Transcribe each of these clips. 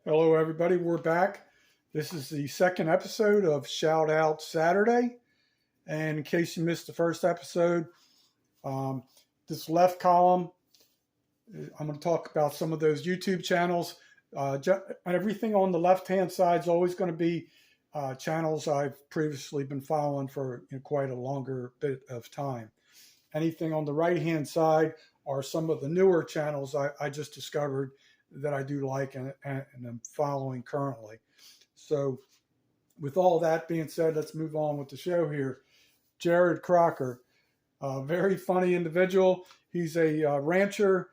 Hello, everybody. We're back. This is the second episode of Shout Out Saturday. And in case you missed the first episode, um, this left column, I'm going to talk about some of those YouTube channels. Everything on the left hand side is always going to be channels I've previously been following for quite a longer bit of time. Anything on the right hand side are some of the newer channels I just discovered that I do like and I'm following currently. So, with all that being said, let's move on with the show here. Jared Crocker, a very funny individual. He's a rancher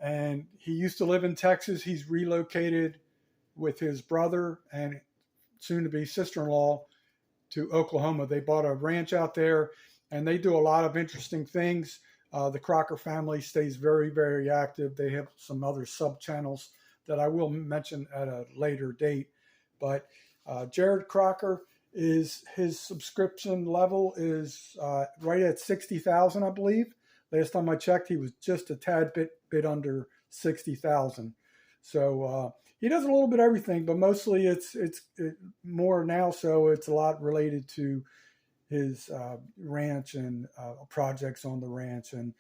and he used to live in Texas. He's relocated with his brother and soon to be sister in law to Oklahoma. They bought a ranch out there and they do a lot of interesting things. The Crocker family stays very, very active. They have some other sub channels that I will mention at a later date. But Jared Crocker his subscription level is right at 60,000, I believe. Last time I checked, he was just a tad bit under 60,000. So he does a little bit of everything, but mostly it's more now. So it's a lot related to his ranch and projects on the ranch and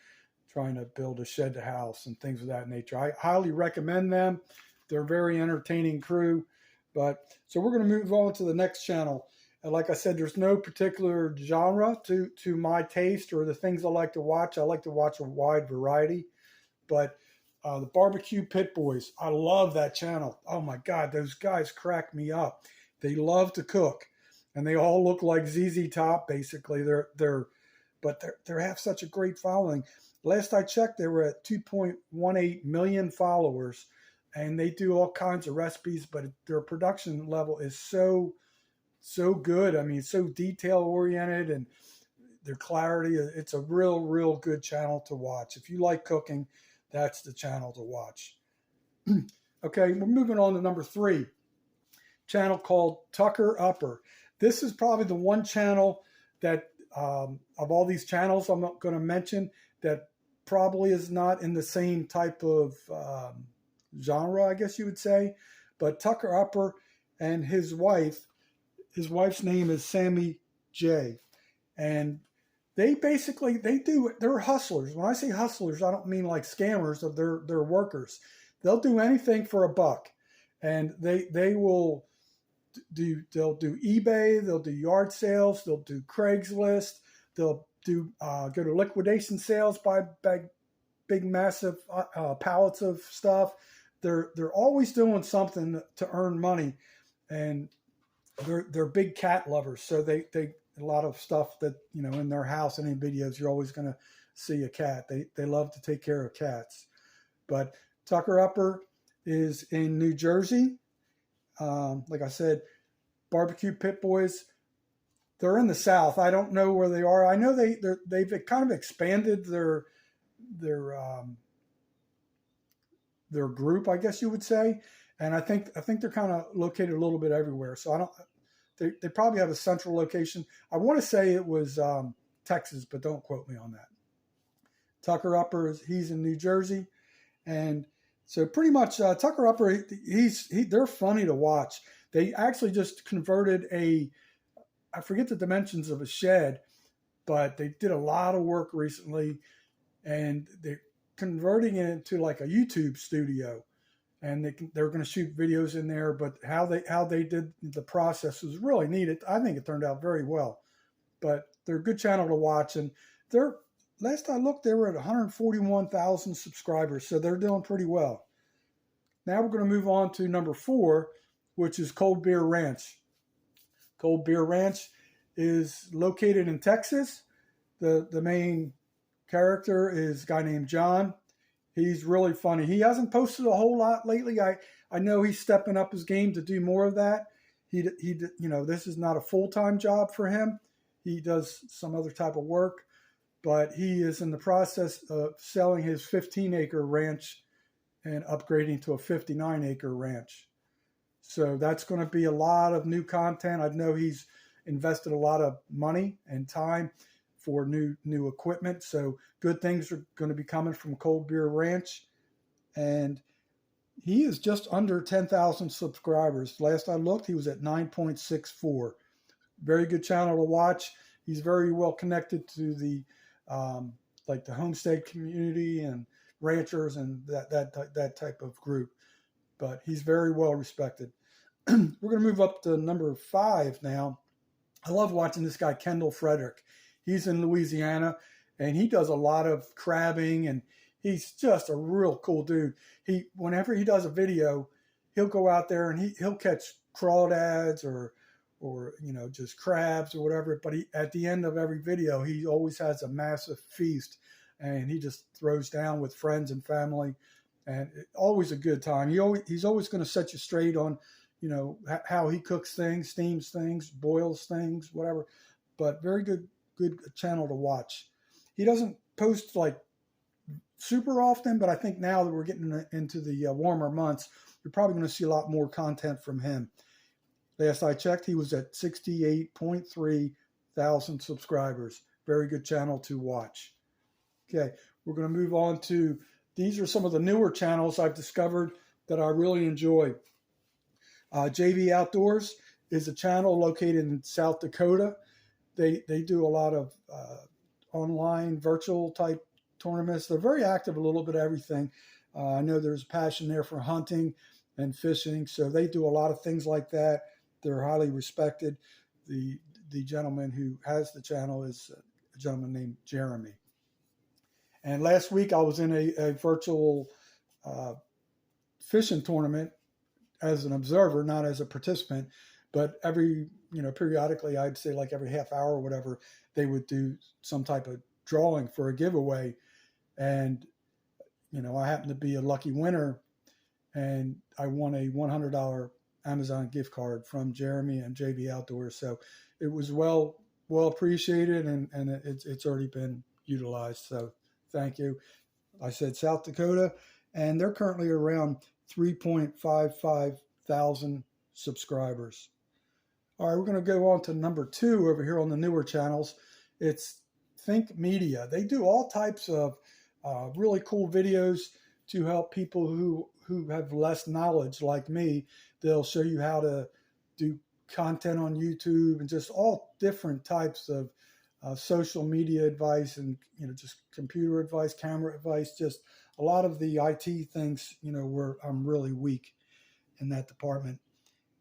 trying to build a shed house and things of that nature. I highly recommend them. They're a very entertaining crew. But so we're going to move on to the next channel. And like I said, there's no particular genre to my taste or the things I like to watch. I like to watch a wide variety. But the Barbecue Pit Boys, I love that channel. Oh my God, those guys crack me up. They love to cook. And they all look like ZZ Top, basically. They have such a great following. Last I checked, they were at 2.18 million followers, and they do all kinds of recipes. But their production level is so good. I mean, it's so detail oriented, and their clarity. It's a real good channel to watch. If you like cooking, that's the channel to watch. Okay, we're moving on to number 3. Channel called Tucker Upper. This is probably the one channel that of all these channels I'm not going to mention that probably is not in the same type of genre, I guess you would say. But Tucker Upper and his wife's name is Sammy J. And they're hustlers. When I say hustlers, I don't mean like scammers. They're workers. They'll do anything for a buck. And they'll do eBay, they'll do yard sales, they'll do Craigslist, they'll do go to liquidation sales, buy big massive pallets of stuff. They're always doing something to earn money, and they're big cat lovers. So they a lot of stuff that in their house and in videos you're always going to see a cat. They love to take care of cats. But Tucker Upper is in New Jersey. Like I said, Barbecue Pit Boys, they're in the South. I don't know where they are. I know they've kind of expanded their group, I guess you would say. And I think they're kind of located a little bit everywhere. So they probably have a central location. I want to say it was Texas, but don't quote me on that. Tucker Upper, he's in New Jersey. And so pretty much Tucker Upper, they're funny to watch. They actually just converted I forget the dimensions of a shed, but they did a lot of work recently, and they're converting it into like a YouTube studio, and they're going to shoot videos in there. But how they did the process was really neat. I think it turned out very well. But they're a good channel to watch, and last I looked, they were at 141,000 subscribers, so they're doing pretty well. Now we're going to move on to number 4, which is Cold Beer Ranch. Cold Beer Ranch is located in Texas. The main character is a guy named John. He's really funny. He hasn't posted a whole lot lately. I know he's stepping up his game to do more of that. This is not a full-time job for him. He does some other type of work, but he is in the process of selling his 15-acre ranch and upgrading to a 59-acre ranch. So that's going to be a lot of new content. I know he's invested a lot of money and time for new equipment. So good things are going to be coming from Cold Beer Ranch. And He is just under 10,000 subscribers. Last I looked, he was at 9.64. Very good channel to watch. He's very well connected to the like the homestead community and ranchers and that type of group. But he's very well respected. We're going to move up to number 5 now. I love watching this guy, Kendall Frederick. He's in Louisiana, and he does a lot of crabbing, and he's just a real cool dude. Whenever he does a video, he'll go out there and he'll catch crawdads or just crabs or whatever. But at the end of every video, he always has a massive feast, and he just throws down with friends and family, and always a good time. He's always going to set you straight on, how he cooks things, steams things, boils things, whatever. But very good channel to watch. He doesn't post like super often, but I think now that we're getting into the warmer months, you're probably going to see a lot more content from him. Last I checked, he was at 68.3 thousand subscribers. Very good channel to watch. Okay, we're going to move on to, these are some of the newer channels I've discovered that I really enjoy. J.B. Outdoors is a channel located in South Dakota. They do a lot of online virtual type tournaments. They're very active, a little bit of everything. I know there's a passion there for hunting and fishing, so they do a lot of things like that. They're highly respected. The gentleman who has the channel is a gentleman named Jeremy. And last week I was in a virtual fishing tournament as an observer, not as a participant. But periodically, I'd say like every half hour or whatever, they would do some type of drawing for a giveaway. And, I happened to be a lucky winner, and I won a $100 Amazon gift card from Jeremy and J.B. Outdoors. So it was well appreciated, and it's already been utilized. So thank you. I said South Dakota, and they're currently around 3.55 thousand subscribers. All right, we're going to go on to number 2 over here on the newer channels. It's Think Media. They do all types of really cool videos to help people who have less knowledge like me. They'll show you how to do content on YouTube and just all different types of social media advice and, just computer advice, camera advice, just a lot of the IT things, where I'm really weak in that department.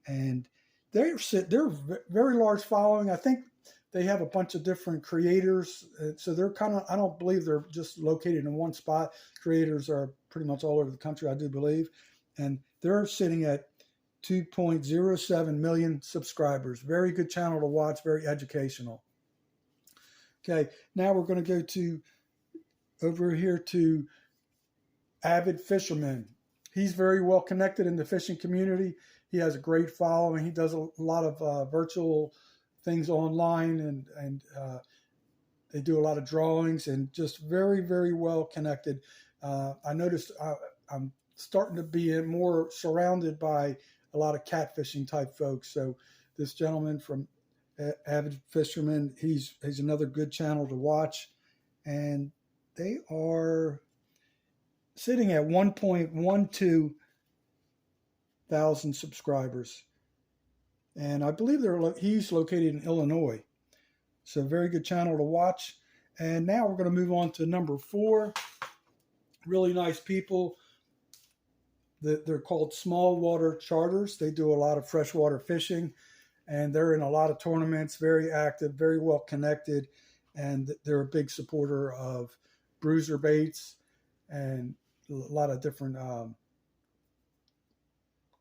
And they're very large following. I think they have a bunch of different creators. So they're I don't believe they're just located in one spot. Creators are pretty much all over the country, I do believe. And they're sitting at 2.07 million subscribers. Very good channel to watch, very educational. Okay, now we're going to go over here to Avid Fishermen. He's very well connected in the fishing community. He has a great following. He does a lot of virtual things online, and they do a lot of drawings, and just very, very well connected. I noticed I'm starting to be more surrounded by a lot of catfishing type folks. So this gentleman from Avid Fishermen, he's another good channel to watch, and they are sitting at 1.12 thousand subscribers. And I believe he's located in Illinois. So very good channel to watch. And now we're going to move on to number 4. Really nice people. They're called Small Water Charters. They do a lot of freshwater fishing, and they're in a lot of tournaments, very active, very well connected. And they're a big supporter of bruiser baits and a lot of different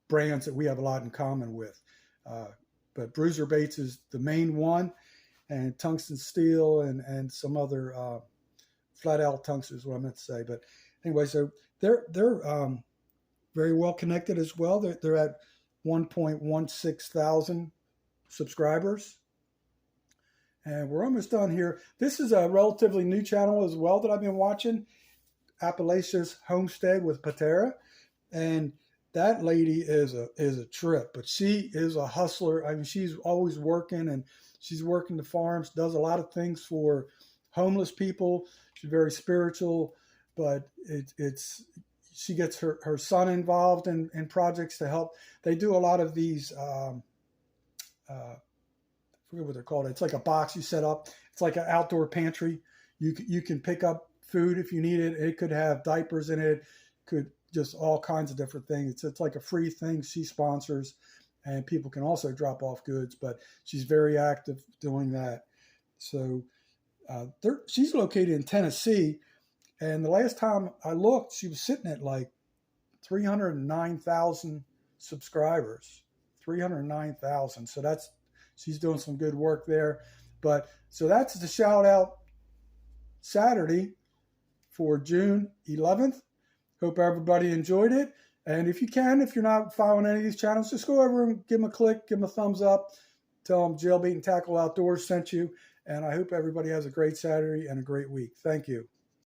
brands that we have a lot in common with. But bruiser baits is the main one, and tungsten steel and some other flat out tungsten is what I meant to say. But anyway, so they're very well connected as well. They're at 1.16 thousand subscribers. And we're almost done here. This is a relatively new channel as well that I've been watching, Appalachia's Homestead with Patera. And that lady is a trip, but she is a hustler. I mean, she's always working, and she's working the farms, does a lot of things for homeless people. She's very spiritual, but she gets her son involved in projects to help. They do a lot of these, I forget what they're called. It's like a box you set up. It's like an outdoor pantry. You can pick up food if you need it. It could have diapers in it, could just all kinds of different things. It's like a free thing she sponsors, and people can also drop off goods, but she's very active doing that. So she's located in Tennessee, and the last time I looked, she was sitting at like 309,000 subscribers. 309,000. So she's doing some good work there. But so that's the shout out Saturday for June 11th. Hope everybody enjoyed it. And if you're not following any of these channels, just go over and give them a click, give them a thumbs up, tell them J.B.T and Tackle Outdoors sent you. And I hope everybody has a great Saturday and a great week. Thank you.